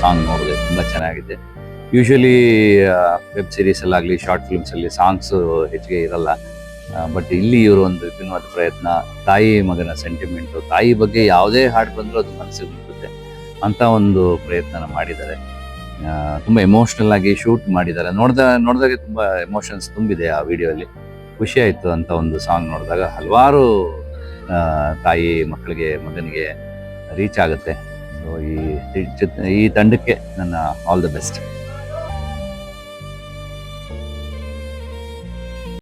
Song ನೋಡಿದೆ, ತುಂಬ ಚೆನ್ನಾಗಿದೆ. ಯೂಶ್ವಲಿ ವೆಬ್ ಸೀರೀಸಲ್ಲಾಗಲಿ ಶಾರ್ಟ್ ಫಿಲ್ಮ್ಸಲ್ಲಿ ಸಾಂಗ್ಸು ಹೆಚ್ಚಿಗೆ ಇರಲ್ಲ. ಬಟ್ ಇಲ್ಲಿ ಇವರು ಒಂದು ವಿಭಿನ್ನವಾದ ಪ್ರಯತ್ನ, ತಾಯಿ ಮಗನ ಸೆಂಟಿಮೆಂಟು, ತಾಯಿ ಬಗ್ಗೆ ಯಾವುದೇ ಹಾಡು ಬಂದರೂ ಅದು ಮನಸ್ಸಿಗೆ ಮುಟ್ಟುತ್ತೆ ಅಂತ ಒಂದು ಪ್ರಯತ್ನನ ಮಾಡಿದ್ದಾರೆ. ತುಂಬ ಎಮೋಷ್ನಲ್ ಆಗಿ ಶೂಟ್ ಮಾಡಿದ್ದಾರೆ. ನೋಡಿದಾಗೆ ತುಂಬ ಎಮೋಷನ್ಸ್ ತುಂಬಿದೆ ಆ ವಿಡಿಯೋಲಿ. ಖುಷಿ ಆಯಿತು ಅಂತ ಒಂದು ಸಾಂಗ್ ನೋಡಿದಾಗ. ಹಲವಾರು ತಾಯಿ ಮಕ್ಕಳಿಗೆ, ಮಗನಿಗೆ ರೀಚ್ ಆಗುತ್ತೆ. ಸೊ ಈ ತಂಡಕ್ಕೆ ನನ್ನ ಆಲ್ ದ ಬೆಸ್ಟ್.